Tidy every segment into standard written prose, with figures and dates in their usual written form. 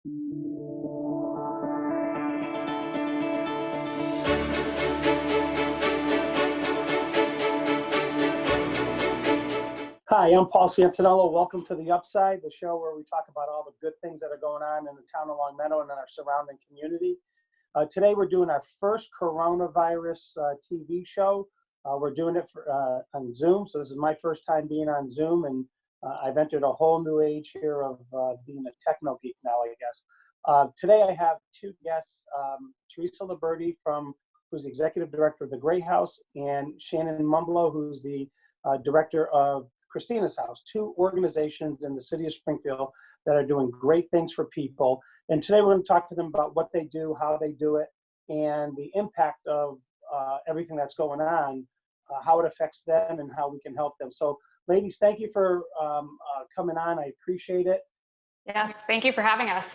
Hi, I'm Paul Santaniello. Welcome to the Upside, the show where we talk about all the good things that are going on in the town of Long Meadow and in our surrounding community. Today we're doing our first coronavirus TV show. We're doing it on Zoom, so this is my first time being on Zoom, and I've entered a whole new age here of being a techno geek now, I guess. Today I have two guests, Teresa Liberti, who's the executive director of the Gray House, and Shannon Mumblo, who's the director of Christina's House, two organizations in the city of Springfield that are doing great things for people. And today we're going to talk to them about what they do, how they do it, and the impact of everything that's going on, how it affects them, and how we can help them. So, ladies, thank you for coming on. I appreciate it. Yeah, thank you for having us.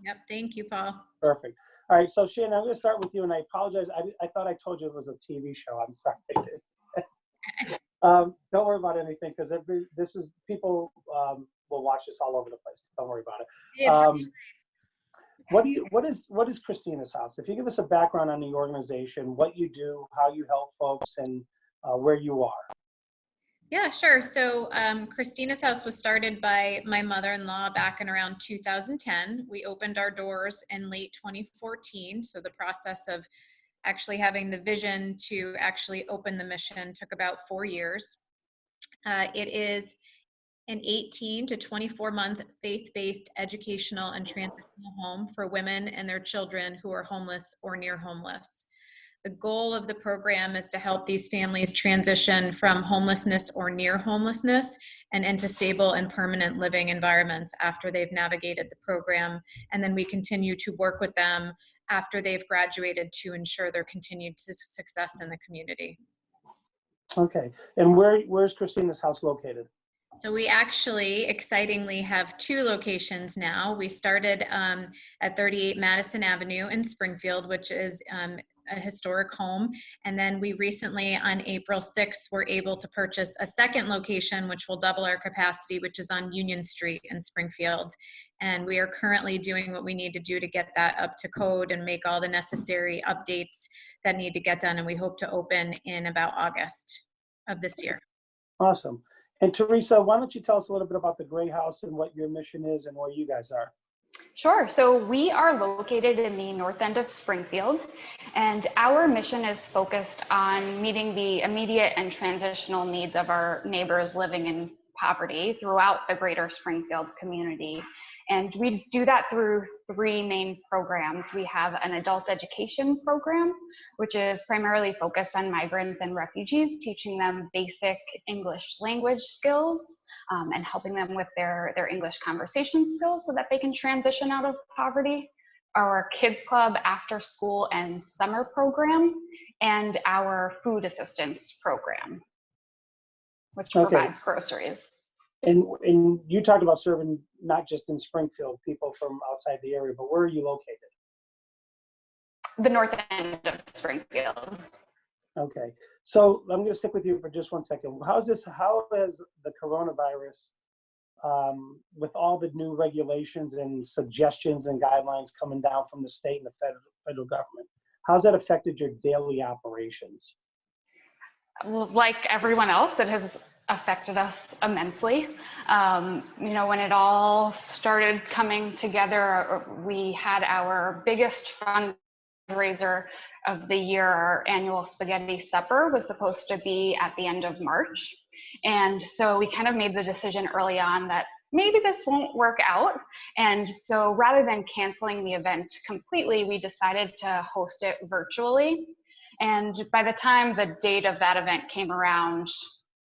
Yep, thank you, Paul. Perfect. All right, so Shannon, I'm going to start with you, and I apologize. I thought I told you it was a TV show. I'm sorry. Don't worry about anything, because people will watch this all over the place. Don't worry about it. What is Christina's House? If you give us a background on the organization, what you do, how you help folks, and where you are. Yeah, sure. So Christina's House was started by my mother-in-law back in around 2010. We opened our doors in late 2014. So the process of actually having the vision to actually open the mission took about 4 years. It is an 18 to 24 month faith-based educational and transitional home for women and their children who are homeless or near homeless. The goal of the program is to help these families transition from homelessness or near homelessness and into stable and permanent living environments after they've navigated the program. And then we continue to work with them after they've graduated to ensure their continued success in the community. Okay, and where's Christina's House located? So we actually, excitingly, have 2 locations now. We started at 38 Madison Avenue in Springfield, which is a historic home. And then we recently, on April 6th, were able to purchase a second location, which will double our capacity, which is on Union Street in Springfield. And we are currently doing what we need to do to get that up to code and make all the necessary updates that need to get done. And we hope to open in about August of this year. Awesome. And Teresa, why don't you tell us a little bit about the Gray House and what your mission is and where you guys are? Sure. So we are located in the north end of Springfield, and our mission is focused on meeting the immediate and transitional needs of our neighbors living in poverty throughout the greater Springfield community. And we do that through 3 main programs. We have an adult education program, which is primarily focused on migrants and refugees, teaching them basic English language skills and helping them with their English conversation skills so that they can transition out of poverty. Our Kids Club after school and summer program, and our food assistance program, which provides groceries. And you talked about serving not just in Springfield, people from outside the area, but where are you located? The north end of Springfield. Okay, so I'm going to stick with you for just 1 second. How has the coronavirus, with all the new regulations and suggestions and guidelines coming down from the state and the federal government, how's that affected your daily operations? Well, like everyone else, it has affected us immensely. When it all started coming together, we had our biggest fundraiser of the year. Our annual spaghetti supper was supposed to be at the end of March. And so we kind of made the decision early on that maybe this won't work out. And so rather than canceling the event completely, we decided to host it virtually. And by the time the date of that event came around,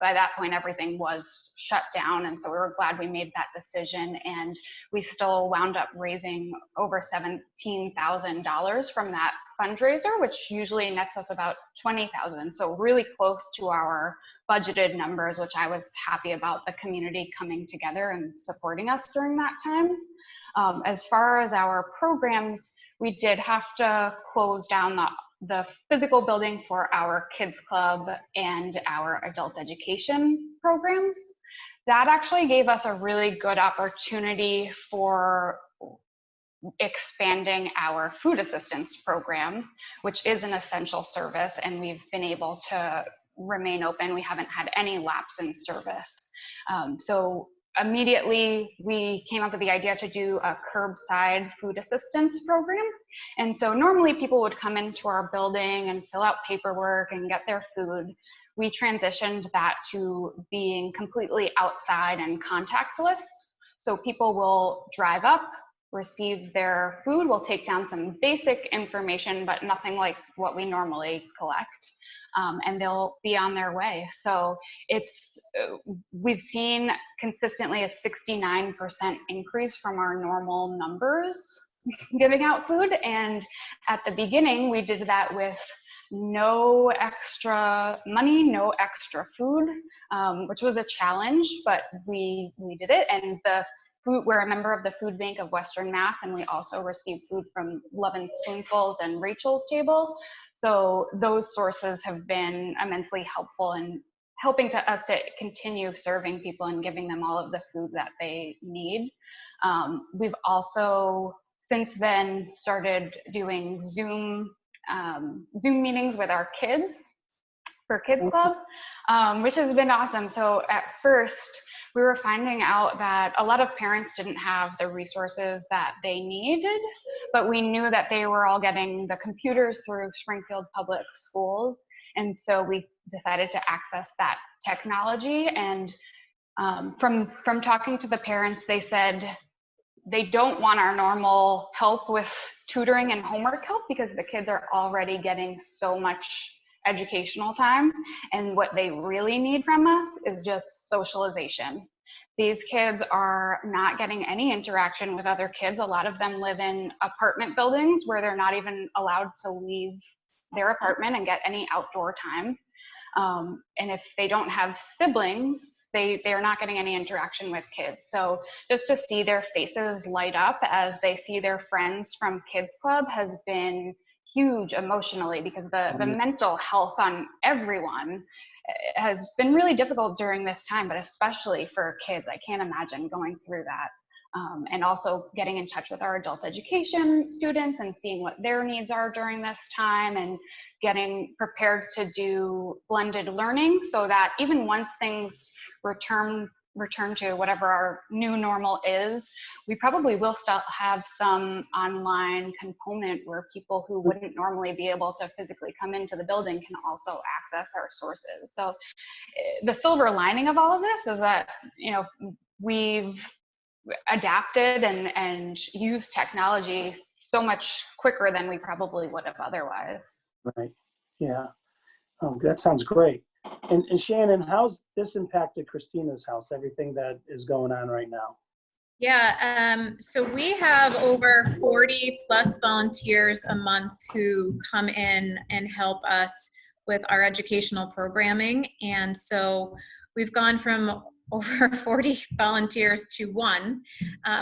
by that point, everything was shut down. And so we were glad we made that decision. And we still wound up raising over $17,000 from that fundraiser, which usually nets us about $20,000. So really close to our budgeted numbers, which I was happy about the community coming together and supporting us during that time. As far as our programs, we did have to close down the physical building for our Kids Club and our adult education programs. That actually gave us a really good opportunity for expanding our food assistance program, which is an essential service, and we've been able to remain open. We haven't had any lapse in service. So immediately we came up with the idea to do a curbside food assistance program. And so normally people would come into our building and fill out paperwork and get their food. We transitioned that to being completely outside and contactless. So people will drive up, receive their food, we'll take down some basic information, but nothing like what we normally collect. And they'll be on their way. So it's, we've seen consistently a 69% increase from our normal numbers giving out food. And at the beginning, we did that with no extra money, no extra food, which was a challenge, but we did it. And the food, we're a member of the Food Bank of Western Mass, and we also receive food from Love and Spoonfuls and Rachel's Table. So those sources have been immensely helpful in helping us to continue serving people and giving them all of the food that they need. We've also since then started doing Zoom meetings with our kids for Kids Club, which has been awesome. So at first, we were finding out that a lot of parents didn't have the resources that they needed, but we knew that they were all getting the computers through Springfield Public Schools. And so we decided to access that technology. And from talking to the parents, they said they don't want our normal help with tutoring and homework help because the kids are already getting so much educational time, and what they really need from us is just socialization. These kids are not getting any interaction with other kids. A lot of them live in apartment buildings where they're not even allowed to leave their apartment and get any outdoor time. And if they don't have siblings, they are not getting any interaction with kids. So just to see their faces light up as they see their friends from Kids Club has been huge emotionally, because the mental health on everyone has been really difficult during this time, but especially for kids. I can't imagine going through that. And also getting in touch with our adult education students and seeing what their needs are during this time, and getting prepared to do blended learning so that even once things return to whatever our new normal is, we probably will still have some online component where people who wouldn't normally be able to physically come into the building can also access our sources. So the silver lining of all of this is that, you know, we've adapted and used technology so much quicker than we probably would have otherwise. Right. Yeah. That sounds great. And Shannon, how's this impacted Christina's house, everything that is going on right now? Yeah, so we have over 40 plus volunteers a month who come in and help us with our educational programming. And so we've gone from over 40 volunteers to one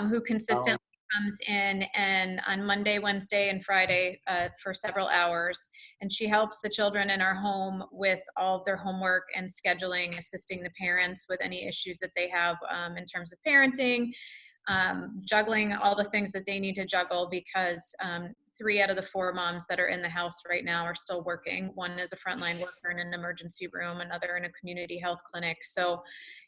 who consistently comes in and on Monday, Wednesday, and Friday for several hours. And she helps the children in our home with all of their homework and scheduling, assisting the parents with any issues that they have in terms of parenting, juggling all the things that they need to juggle, because 3 out of the 4 moms that are in the house right now are still working. One is a frontline worker in an emergency room, another in a community health clinic. So,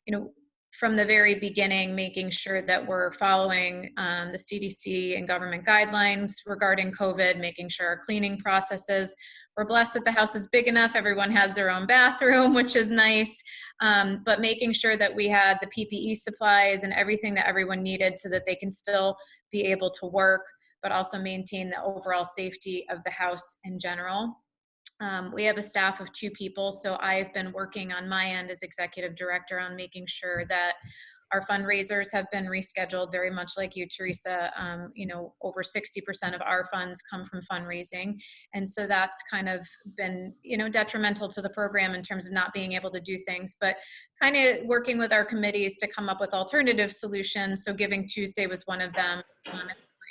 you know, from the very beginning, making sure that we're following the CDC and government guidelines regarding COVID, making sure our cleaning processes. We're blessed that the house is big enough. Everyone has their own bathroom, which is nice. But making sure that we had the PPE supplies and everything that everyone needed so that they can still be able to work, but also maintain the overall safety of the house in general. We have a staff of 2 people, so I've been working on my end as executive director on making sure that our fundraisers have been rescheduled, very much like you, Teresa. You know, over 60% of our funds come from fundraising. And so that's kind of been, you know, detrimental to the program in terms of not being able to do things, but kind of working with our committees to come up with alternative solutions. So Giving Tuesday was one of them.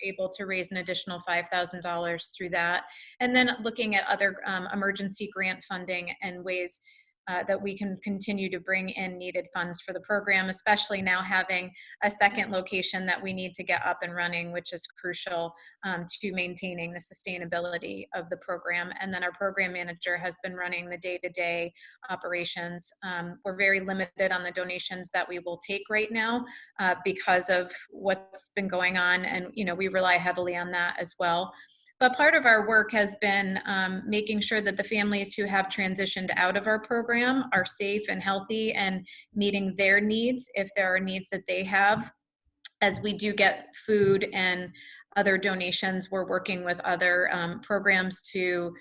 Able to raise an additional $5,000 through that. And then looking at other emergency grant funding and ways that we can continue to bring in needed funds for the program, especially now having a second location that we need to get up and running, which is crucial to maintaining the sustainability of the program. And then our program manager has been running the day-to-day operations. We're very limited on the donations that we will take right now because of what's been going on, and we rely heavily on that as well. But part of our work has been making sure that the families who have transitioned out of our program are safe and healthy and meeting their needs if there are needs that they have. As we do get food and other donations, we're working with other programs to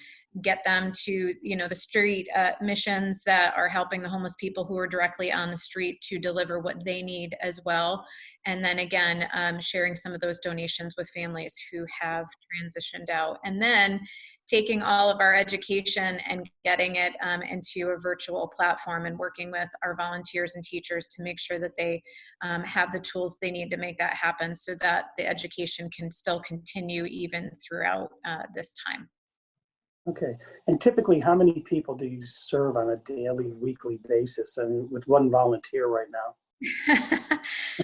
get them to the street missions that are helping the homeless people who are directly on the street to deliver what they need as well. And then again, sharing some of those donations with families who have transitioned out, and then taking all of our education and getting it into a virtual platform and working with our volunteers and teachers to make sure that they have the tools they need to make that happen so that the education can still continue even throughout this time. Okay. And typically, how many people do you serve on a daily, weekly basis? And with one volunteer right now?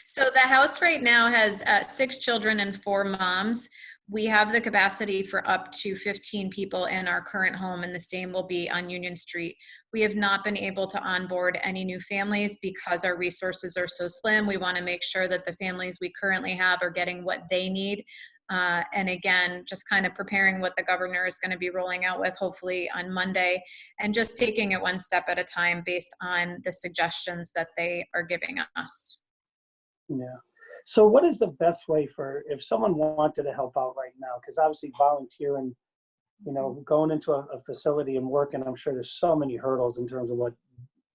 So the house right now has 6 children and 4 moms. We have the capacity for up to 15 people in our current home, and the same will be on Union Street. We have not been able to onboard any new families because our resources are so slim. We want to make sure that the families we currently have are getting what they need. And again, just kind of preparing what the governor is going to be rolling out with hopefully on Monday, and just taking it one step at a time based on the suggestions that they are giving us. Yeah. So what is the best way for, if someone wanted to help out right now, because obviously volunteering, going into a facility and working, I'm sure there's so many hurdles in terms of what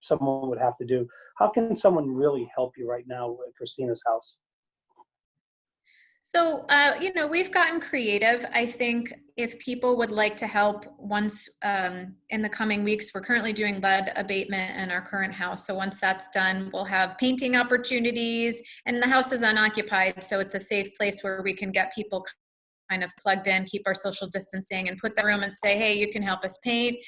someone would have to do. How can someone really help you right now at Christina's house? So, we've gotten creative. I think if people would like to help once in the coming weeks, we're currently doing lead abatement in our current house. So once that's done, we'll have painting opportunities, and the house is unoccupied. So it's a safe place where we can get people kind of plugged in, keep our social distancing, and put that room and say, hey, you can help us paint.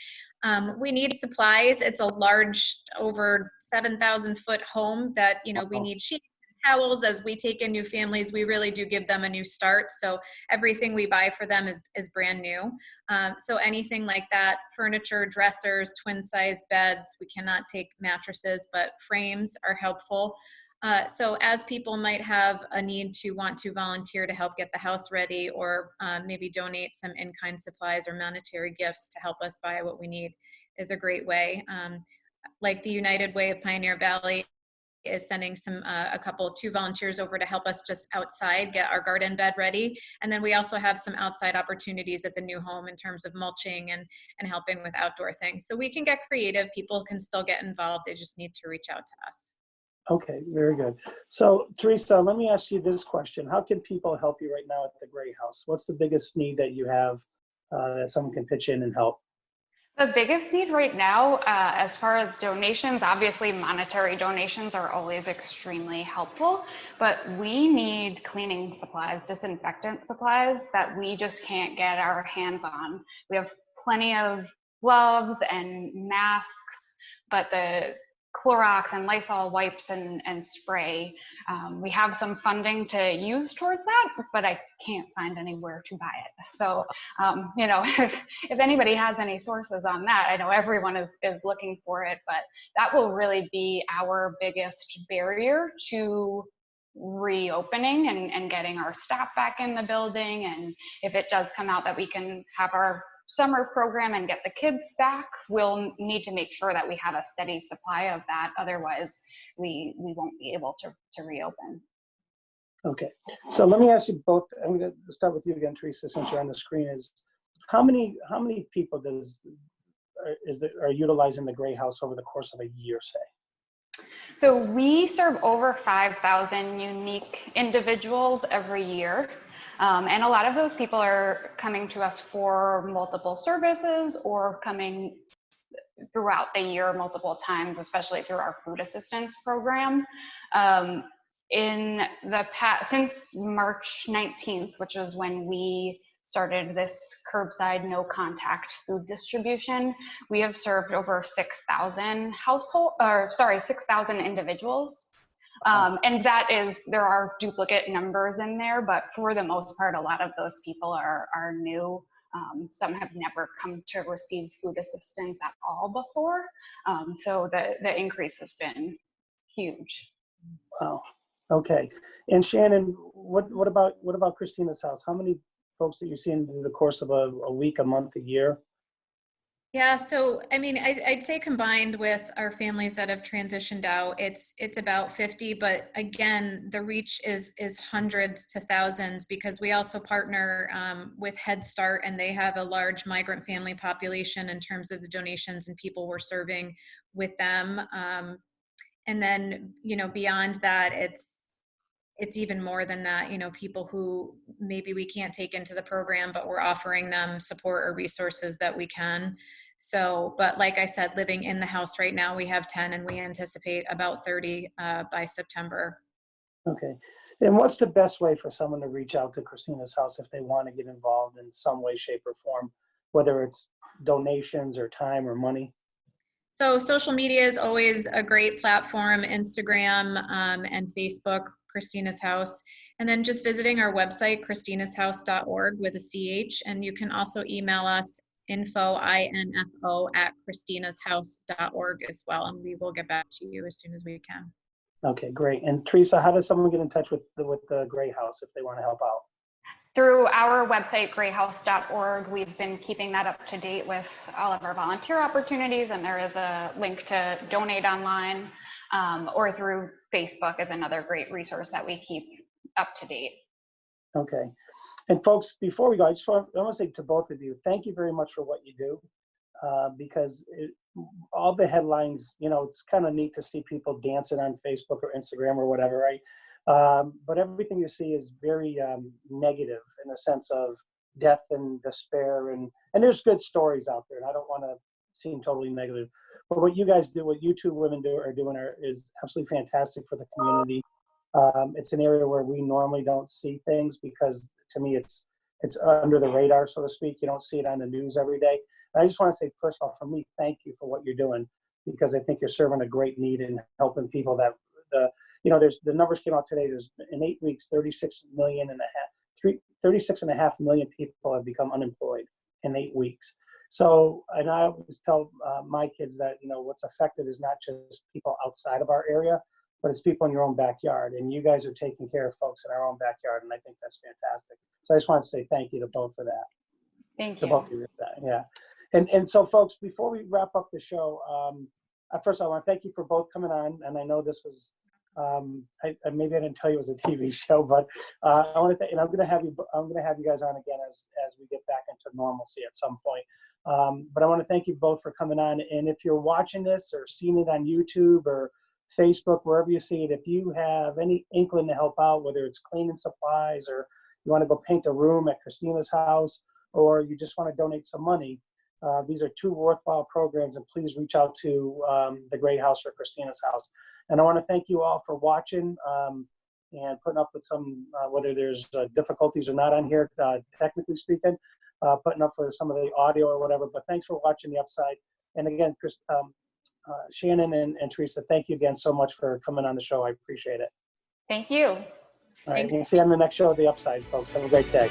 We need supplies. It's a large, over 7,000 foot home that, we need sheets, towels. As we take in new families, we really do give them a new start. So everything we buy for them is brand new. So anything like that, furniture, dressers, twin size beds, we cannot take mattresses, but frames are helpful. So as people might have a need to want to volunteer to help get the house ready, or maybe donate some in-kind supplies or monetary gifts to help us buy what we need, is a great way. Like the United Way of Pioneer Valley is sending two volunteers over to help us just outside get our garden bed ready. And then we also have some outside opportunities at the new home in terms of mulching and helping with outdoor things. So we can get creative. People can still get involved. They just need to reach out to us. Okay, very good. So Teresa, let me ask you this question. How can people help you right now at the Gray House? What's the biggest need that you have that someone can pitch in and help? The biggest need right now, as far as donations, obviously monetary donations are always extremely helpful, but we need cleaning supplies, disinfectant supplies that we just can't get our hands on. We have plenty of gloves and masks, but the Clorox and Lysol wipes and spray, we have some funding to use towards that, but I can't find anywhere to buy it. So, if anybody has any sources on that, I know everyone is looking for it, but that will really be our biggest barrier to reopening and getting our staff back in the building. And if it does come out that we can have our summer program and get the kids back, we'll need to make sure that we have a steady supply of that. Otherwise, we won't be able to reopen. Okay, so let me ask you both. I'm going to start with you again, Teresa, since you're on the screen. Is how many people are utilizing the Gray House over the course of a year, say? So we serve over 5,000 unique individuals every year. And a lot of those people are coming to us for multiple services or coming throughout the year multiple times, especially through our food assistance program. In the past, since March 19th, which is when we started this curbside no contact food distribution, we have served over 6,000 individuals. And that is, there are duplicate numbers in there, but for the most part, a lot of those people are new. Some have never come to receive food assistance at all before. So the increase has been huge. Wow. Okay. And Shannon, what about Christina's house? How many folks that you're seeing through the course of a week, a month, a year? Yeah, so I mean, I'd say combined with our families that have transitioned out, it's about 50. But again, the reach is hundreds to thousands, because we also partner with Head Start, and they have a large migrant family population in terms of the donations and people we're serving with them. And then, you know, beyond that, it's even more than that, you know, people who maybe we can't take into the program, but we're offering them support or resources that we can. So, but like I said, living in the house right now, we have 10, and we anticipate about 30 by September. Okay. And what's the best way for someone to reach out to Christina's house if they want to get involved in some way, shape, or form, whether it's donations or time or money? So social media is always a great platform, Instagram and Facebook, Christina's House. And then just visiting our website, christinashouse.org with a CH. And you can also email us info@christinashouse.org as well. And we will get back to you as soon as we can. Okay, great. And Teresa, how does someone get in touch with the Gray House if they want to help out? Through our website, grayhouse.org, we've been keeping that up to date with all of our volunteer opportunities, and there is a link to donate online, or through Facebook is another great resource that we keep up to date. Okay. And folks, before we go, I want to say to both of you, thank you very much for what you do, because all the headlines, you know, it's kind of neat to see people dancing on Facebook or Instagram or whatever, right? But everything you see is very negative in the sense of death and despair, and there's good stories out there, and I don't want to seem totally negative. But what you guys do, what you two women are doing is absolutely fantastic for the community. It's an area where we normally don't see things, because to me it's under the radar, so to speak. You don't see it on the news every day. And I just want to say, first of all, for me, thank you for what you're doing, because I think you're serving a great need in helping people that there's the numbers came out today. There's in 8 weeks, 36.5 million people have become unemployed in 8 weeks. So, and I always tell my kids that, you know, what's affected is not just people outside of our area, but it's people in your own backyard. And you guys are taking care of folks in our own backyard, and I think that's fantastic. So I just want to say thank you to both for that. Thank To you. both of you for that, yeah. And so, folks, before we wrap up the show, first I want to thank you for both coming on. And I know this was, maybe I didn't tell you it was a TV show, but I want to, and I'm going to have you guys on again as we get back into normalcy at some point. But I want to thank you both for coming on. And if you're watching this or seeing it on YouTube or Facebook, wherever you see it, if you have any inkling to help out, whether it's cleaning supplies, or you want to go paint a room at Christina's house, or you just want to donate some money, these are two worthwhile programs, and please reach out to the Gray House or Christina's House. And I want to thank you all for watching and putting up with some, whether there's difficulties or not on here, technically speaking, putting up for some of the audio or whatever. But thanks for watching the Upside. And again, Shannon and Teresa, thank you again so much for coming on the show. I appreciate it. Thank you. All right, we'll see you on the next show of the Upside, folks. Have a great day.